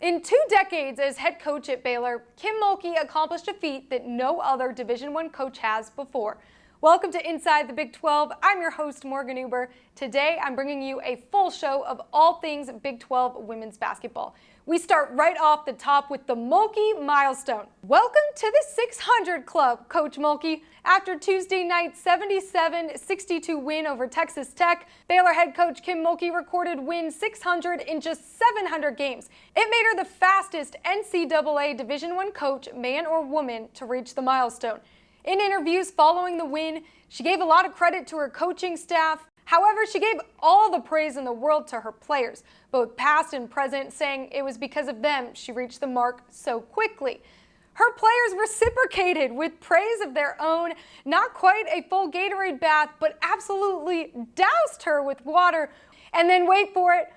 In 2 decades as head coach at Baylor, Kim Mulkey accomplished a feat that no other Division I coach has before. Welcome to Inside the Big 12. I'm your host, Morgan Uber. Today, I'm bringing you a full show of all things Big 12 women's basketball. We start right off the top with the Mulkey milestone. Welcome to the 600 Club, Coach Mulkey. After Tuesday night's 77-62 win over Texas Tech, Baylor head coach Kim Mulkey recorded win 600 in just 700 games. It made her the fastest NCAA Division I coach, man or woman, to reach the milestone. In interviews following the win, she gave a lot of credit to her coaching staff. However, she gave all the praise in the world to her players, both past and present, saying it was because of them she reached the mark so quickly. Her players reciprocated with praise of their own, not quite a full Gatorade bath, but absolutely doused her with water. And then wait for it,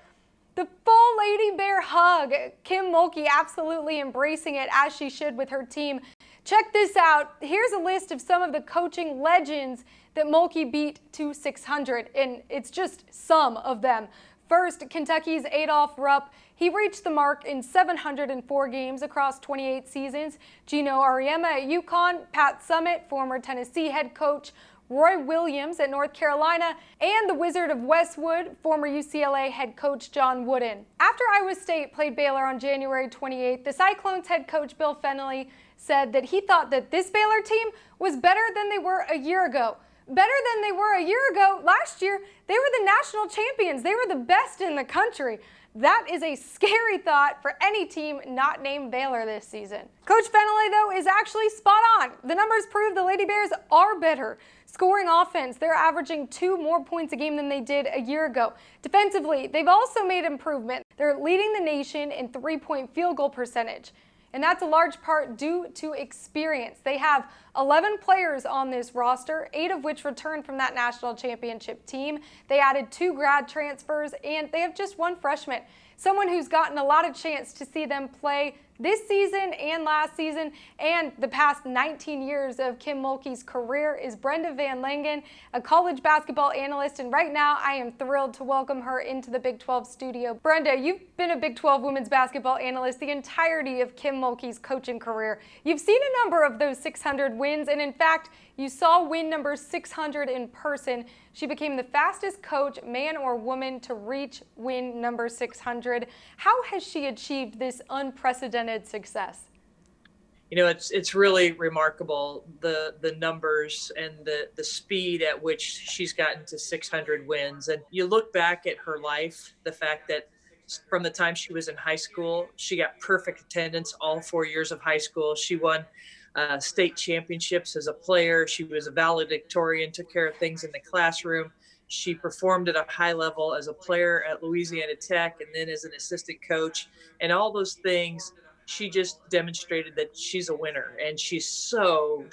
the full Lady Bear hug. Kim Mulkey absolutely embracing it as she should with her team. Check this out. Here's a list of some of the coaching legends that Mulkey beat to 600, and it's just some of them. First, Kentucky's Adolph Rupp. He reached the mark in 704 games across 28 seasons. Gino Auriemma at UConn, Pat Summitt, former Tennessee head coach, Roy Williams at North Carolina, and the Wizard of Westwood, former UCLA head coach John Wooden. After Iowa State played Baylor on January 28th, the Cyclones head coach Bill Fennelly said that he thought that this Baylor team was better than they were a year ago. Better than they were a year ago. Last year, they were the national champions. They were the best in the country. That is a scary thought for any team not named Baylor this season. Coach Fennelly, though, is actually spot on. The numbers prove the Lady Bears are better. Scoring offense, they're averaging 2 more points a game than they did a year ago. Defensively, they've also made improvement. They're leading the nation in 3-point field goal percentage. And that's a large part due to experience. They have 11 players on this roster, 8 of which returned from that national championship team. They added 2 grad transfers, and they have just 1 freshman, someone who's gotten a lot of chance to see them play this season and last season and the past 19 years of Kim Mulkey's career is Brenda VanLengen, a college basketball analyst, and right now I am thrilled to welcome her into the Big 12 studio. Brenda, you've been a Big 12 women's basketball analyst the entirety of Kim Mulkey's coaching career. You've seen a number of those 600 wins, and in fact, you saw win number 600 in person. She became the fastest coach, man or woman, to reach win number 600. How has she achieved this unprecedented success? You know, it's really remarkable, the numbers and the speed at which she's gotten to 600 wins. And you look back at her life, the fact that from the time she was in high school, she got perfect attendance all 4 years of high school. She won state championships as a player. She was a valedictorian, took care of things in the classroom. She performed at a high level as a player at Louisiana Tech and then as an assistant coach. And all those things, she just demonstrated that she's a winner, and she's so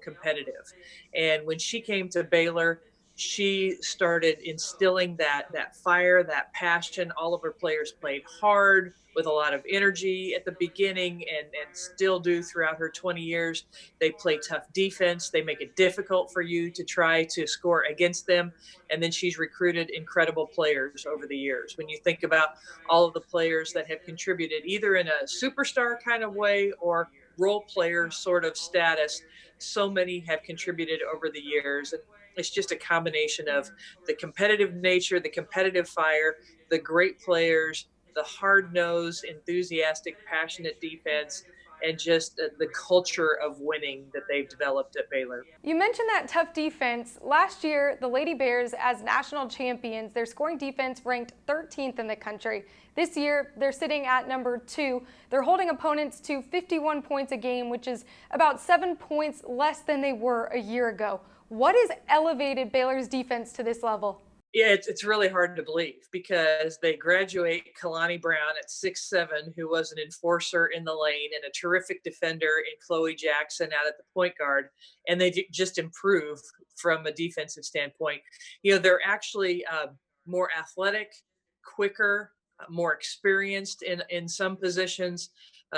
competitive. And when she came to Baylor, she started instilling that fire, that passion. All of her players played hard with a lot of energy at the beginning and still do throughout her 20 years. They play tough defense. They make it difficult for you to try to score against them. And then she's recruited incredible players over the years. When you think about all of the players that have contributed either in a superstar kind of way or role player sort of status, so many have contributed over the years. And it's just a combination of the competitive nature, the competitive fire, the great players, the hard-nosed, enthusiastic, passionate defense, and just the culture of winning that they've developed at Baylor. You mentioned that tough defense. Last year, the Lady Bears, as national champions, their scoring defense ranked 13th in the country. This year, they're sitting at number 2. They're holding opponents to 51 points a game, which is about 7 points less than they were a year ago. What has elevated Baylor's defense to this level? Yeah, it's really hard to believe because they graduate Kalani Brown at 6'7", who was an enforcer in the lane and a terrific defender in Chloe Jackson out at the point guard, and they just improve from a defensive standpoint. You know, they're actually more athletic, quicker, more experienced in some positions.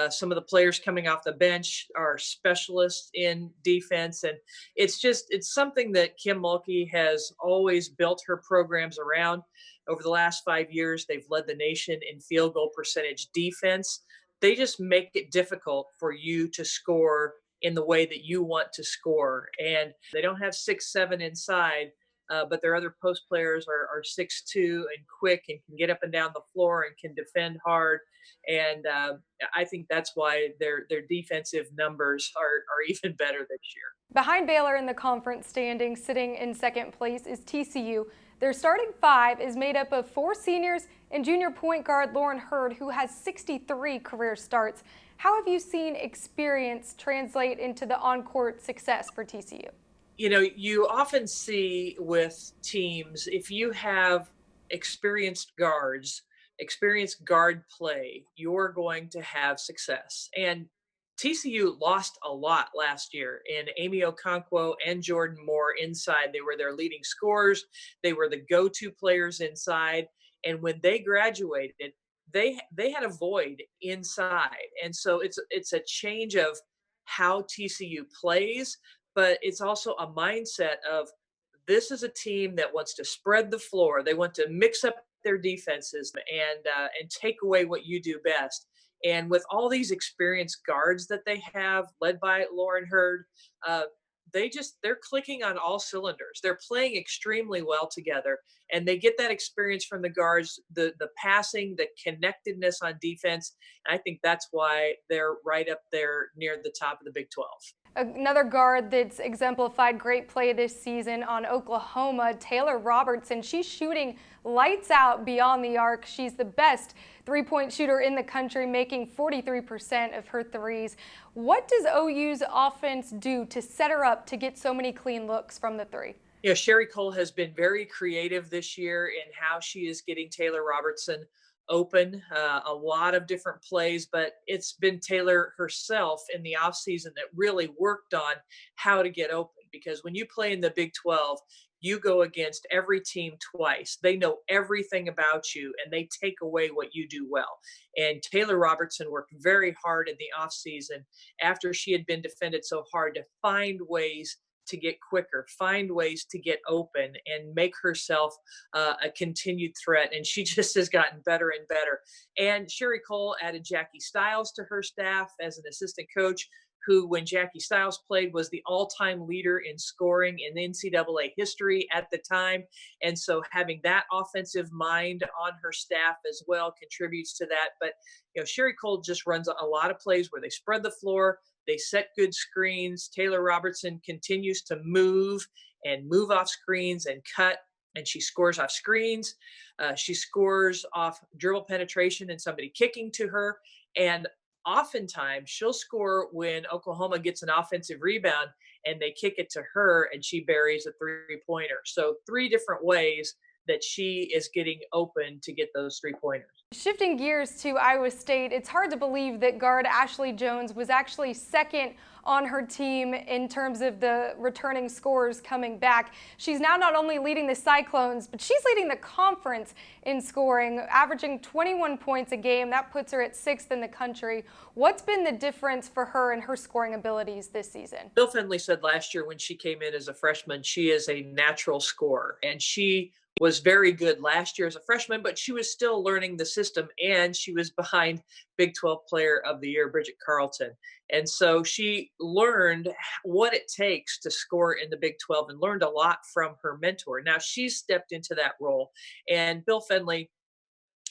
Some of the players coming off the bench are specialists in defense, and it's something that Kim Mulkey has always built her programs around. Over the last 5 years, they've led the nation in field goal percentage defense. They just make it difficult for you to score in the way that you want to score, and they don't have 6'7" inside. But their other post players are 6'2" and quick and can get up and down the floor and can defend hard. And I think that's why their defensive numbers are even better this year. Behind Baylor in the conference standings, sitting in second place, is TCU. Their starting five is made up of 4 seniors and junior point guard Lauren Hurd, who has 63 career starts. How have you seen experience translate into the on-court success for TCU? You often see with teams, if you have experienced guards, experienced guard play, you're going to have success. And TCU lost a lot last year in Amy Okonkwo and Jordan Moore inside. They were their leading scorers. They were the go-to players inside. And when they graduated, they had a void inside. And so it's a change of how TCU plays, but it's also a mindset of this is a team that wants to spread the floor. They want to mix up their defenses and take away what you do best. And with all these experienced guards that they have, led by Lauren Hurd, they're clicking on all cylinders. They're playing extremely well together, and they get that experience from the guards, the passing, the connectedness on defense. And I think that's why they're right up there near the top of the Big 12. Another guard that's exemplified great play this season on Oklahoma, Taylor Robertson. She's shooting lights out beyond the arc. She's the best three-point shooter in the country, making 43% of her threes. What does OU's offense do to set her up to get so many clean looks from the three? Sherry Cole has been very creative this year in how she is getting Taylor Robertson open, a lot of different plays, but it's been Taylor herself in the offseason that really worked on how to get open, because when you play in the Big 12, you go against every team twice. They know everything about you, and they take away what you do well. And Taylor Robertson worked very hard in the offseason after she had been defended so hard to find ways to get quicker, find ways to get open, and make herself a continued threat. And she just has gotten better and better. And Sherry Cole added Jackie Stiles to her staff as an assistant coach, who, when Jackie Stiles played, was the all-time leader in scoring in NCAA history at the time. And so having that offensive mind on her staff as well contributes to that. But, Sherry Cole just runs a lot of plays where they spread the floor. They set good screens. Taylor Robertson continues to move off screens and cut, and she scores off screens. She scores off dribble penetration and somebody kicking to her. And oftentimes she'll score when Oklahoma gets an offensive rebound and they kick it to her and she buries a three-pointer. So 3 different ways that she is getting open to get those 3-pointers. Shifting gears to Iowa State, it's hard to believe that guard Ashley Jones was actually second on her team in terms of the returning scorers coming back. She's now not only leading the Cyclones, but she's leading the conference in scoring, averaging 21 points a game. That puts her at 6th in the country. What's been the difference for her and her scoring abilities this season? Bill Finley said last year when she came in as a freshman, she is a natural scorer, and she was very good last year as a freshman, but she was still learning the system, and she was behind Big 12 Player of the Year, Bridget Carlton. And so she learned what it takes to score in the Big 12 and learned a lot from her mentor. Now she's stepped into that role, and Bill Finley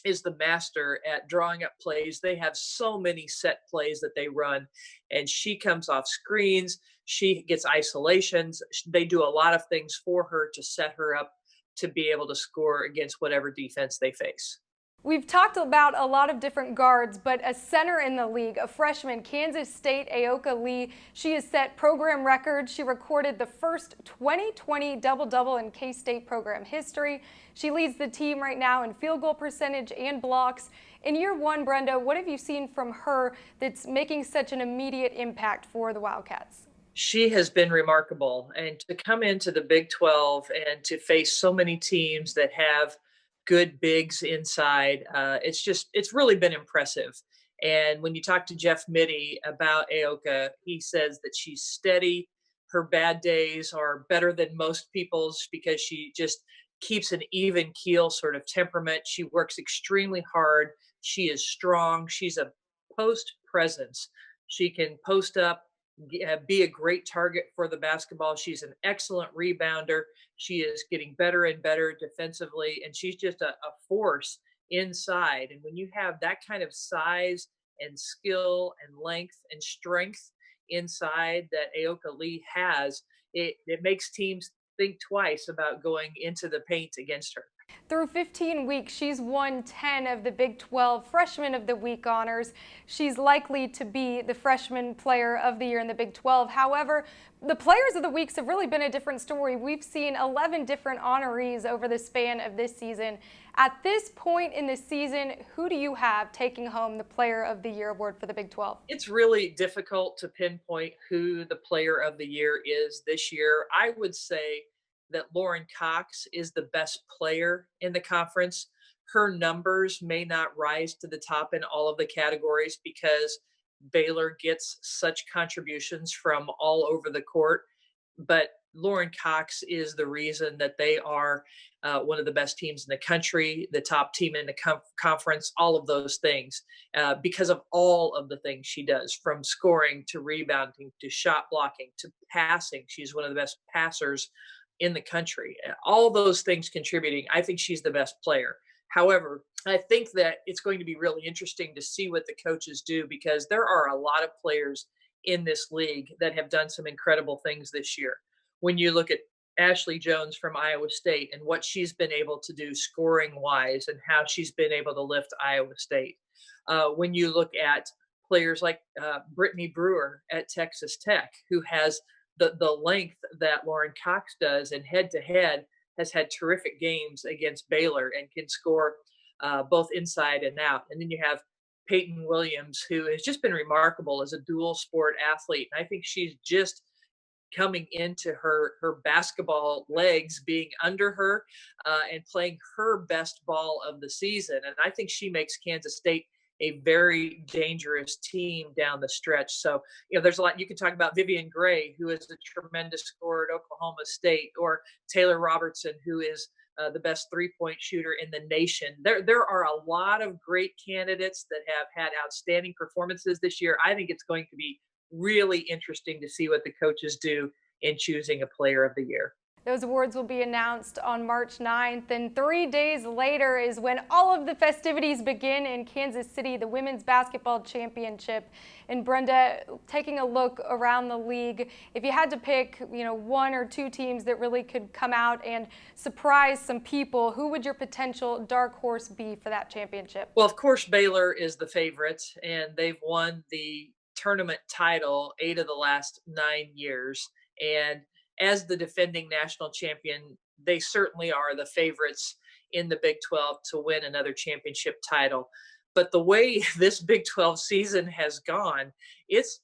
is the master at drawing up plays. They have so many set plays that they run, and she comes off screens. She gets isolations. They do a lot of things for her to set her up to be able to score against whatever defense they face. We've talked about a lot of different guards, but a center in the league, a freshman, Kansas State Aoka Lee, she has set program records. She recorded the first 2020 double-double in K-State program history. She leads the team right now in field goal percentage and blocks. In year 1, Brenda, what have you seen from her that's making such an immediate impact for the Wildcats? She has been remarkable, and to come into the Big 12 and to face so many teams that have good bigs inside. It's really been impressive. And when you talk to Jeff Mittie about Aoka, he says that she's steady. Her bad days are better than most people's because she just keeps an even keel sort of temperament. She works extremely hard. She is strong. She's a post presence. She can post up, be a great target for the basketball. She's an excellent rebounder. She is getting better and better defensively, and she's just a force inside. And when you have that kind of size and skill and length and strength inside that Aoka Lee has, it makes teams think twice about going into the paint against her. Through 15 weeks, she's won 10 of the Big 12 Freshman of the Week honors. She's likely to be the Freshman Player of the Year in the Big 12. However, the Players of the Weeks have really been a different story. We've seen 11 different honorees over the span of this season. At this point in the season, who do you have taking home the Player of the Year award for the Big 12? It's really difficult to pinpoint who the Player of the Year is this year. I would say that Lauren Cox is the best player in the conference. Her numbers may not rise to the top in all of the categories because Baylor gets such contributions from all over the court. But Lauren Cox is the reason that they are one of the best teams in the country, the top team in the conference, all of those things, because of all of the things she does, from scoring to rebounding to shot blocking to passing. She's one of the best passers in the country. All those things contributing, I think she's the best player. However, I think that it's going to be really interesting to see what the coaches do because there are a lot of players in this league that have done some incredible things this year. When you look at Ashley Jones from Iowa State and what she's been able to do scoring wise and how she's been able to lift Iowa State. When you look at players like Brittany Brewer at Texas Tech, who has the length that Lauren Cox does, and head to head has had terrific games against Baylor and can score both inside and out. And then you have Peyton Williams, who has just been remarkable as a dual sport athlete. And I think she's just coming into her basketball legs being under her and playing her best ball of the season. And I think she makes Kansas State a very dangerous team down the stretch. So, there's a lot. You can talk about Vivian Gray, who is a tremendous scorer at Oklahoma State, or Taylor Robertson, who is the best three-point shooter in the nation. There are a lot of great candidates that have had outstanding performances this year. I think it's going to be really interesting to see what the coaches do in choosing a player of the year. Those awards will be announced on March 9th, and 3 days later is when all of the festivities begin in Kansas City, the Women's Basketball Championship. And Brenda, taking a look around the league, if you had to pick, one or two teams that really could come out and surprise some people, who would your potential dark horse be for that championship? Well, of course, Baylor is the favorite, and they've won the tournament title 8 of the last 9 years. And as the defending national champion, they certainly are the favorites in the Big 12 to win another championship title. But the way this Big 12 season has gone, it's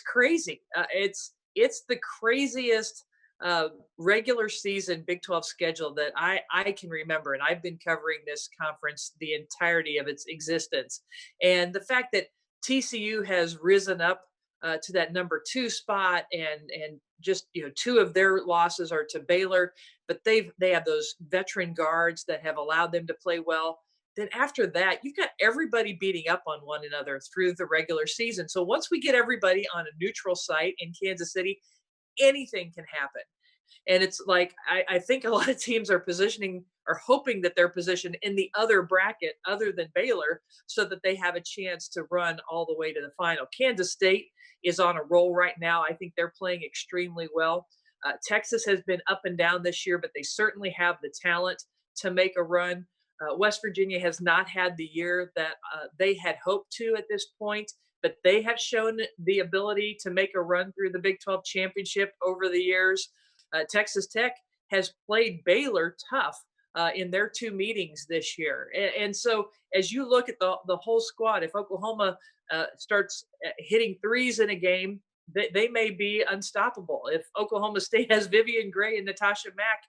crazy. It's the craziest regular season Big 12 schedule that I can remember. And I've been covering this conference the entirety of its existence. And the fact that TCU has risen up to that number 2 spot, and just 2 of their losses are to Baylor, but they have those veteran guards that have allowed them to play well. Then after that, you've got everybody beating up on one another through the regular season. So once we get everybody on a neutral site in Kansas City, anything can happen. And it's like, I think a lot of teams are hoping that they're positioned in the other bracket other than Baylor so that they have a chance to run all the way to the final. Kansas State is on a roll right now. I think they're playing extremely well. Texas has been up and down this year, but they certainly have the talent to make a run. West Virginia has not had the year that they had hoped to at this point, but they have shown the ability to make a run through the Big 12 championship over the years. Texas Tech has played Baylor tough in their 2 meetings this year. And so as you look at the whole squad, if Oklahoma starts hitting threes in a game, they may be unstoppable. If Oklahoma State has Vivian Gray and Natasha Mack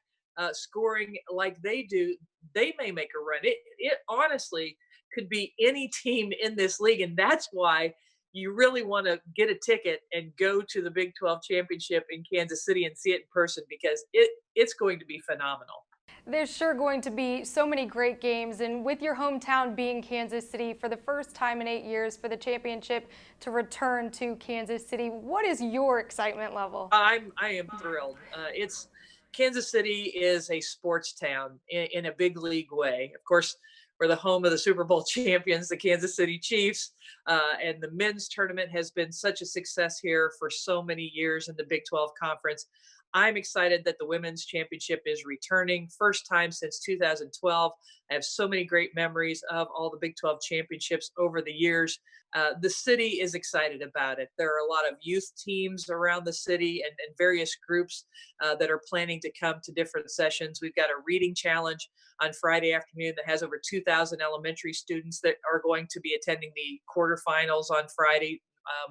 scoring like they do, they may make a run. It honestly could be any team in this league, and that's why you really want to get a ticket and go to the Big 12 championship in Kansas City and see it in person, because it's going to be phenomenal. There's sure going to be so many great games, and with your hometown being Kansas City for the first time in 8 years for the championship to return to Kansas City, what is your excitement level? I am thrilled. It's Kansas City is a sports town in a big league way. Of course, we're the home of the Super Bowl champions, the Kansas City Chiefs, and the men's tournament has been such a success here for so many years in the Big 12 Conference. I'm excited that the women's championship is returning, first time since 2012. I have so many great memories of all the Big 12 championships over the years. The city is excited about it. There are a lot of youth teams around the city and various groups that are planning to come to different sessions. We've got a reading challenge on Friday afternoon that has over 2,000 elementary students that are going to be attending the quarterfinals on Friday,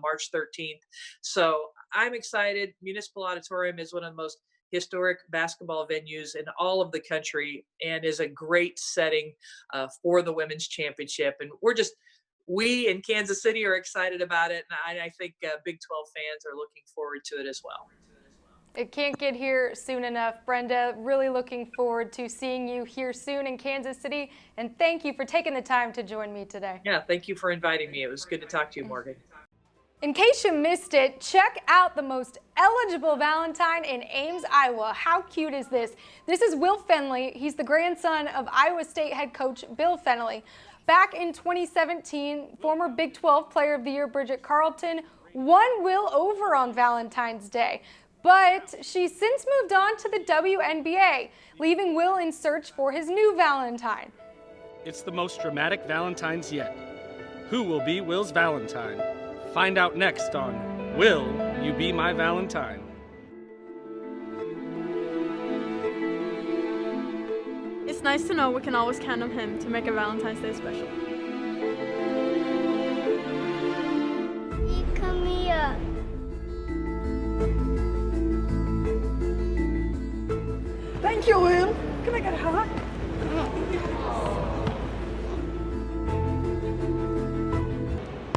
March 13th. So I'm excited. Municipal Auditorium is one of the most historic basketball venues in all of the country and is a great setting for the women's championship. And we in Kansas City are excited about it. And I think Big 12 fans are looking forward to it as well. It can't get here soon enough. Brenda, really looking forward to seeing you here soon in Kansas City. And thank you for taking the time to join me today. Yeah, thank you for inviting me. It was good to talk to you, Morgan. In case you missed it, check out the most eligible Valentine in Ames, Iowa. How cute is this? This is Will Fenley. He's the grandson of Iowa State head coach Bill Fenley. Back in 2017, former Big 12 Player of the Year Bridget Carlton won Will over on Valentine's Day. But she's since moved on to the WNBA, leaving Will in search for his new Valentine. It's the most dramatic Valentine's yet. Who will be Will's Valentine? Find out next on Will You Be My Valentine? It's nice to know we can always count on him to make a Valentine's Day special. Come here. Thank you, Will. Can I get a hug?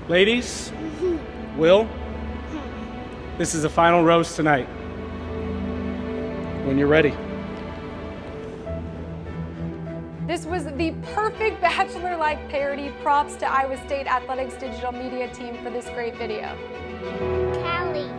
Ladies, Will, this is the final rose tonight. When you're ready. This was the perfect Bachelor-like parody. Props to Iowa State Athletics digital media team for this great video. Callie.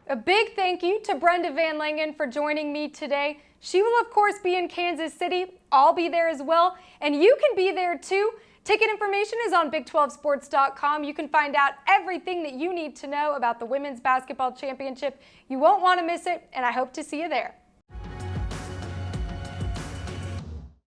A big thank you to Brenda VanLengen for joining me today. She will, of course, be in Kansas City. I'll be there as well, and you can be there too. Ticket information is on Big12Sports.com. You can find out everything that you need to know about the Women's Basketball Championship. You won't want to miss it, and I hope to see you there.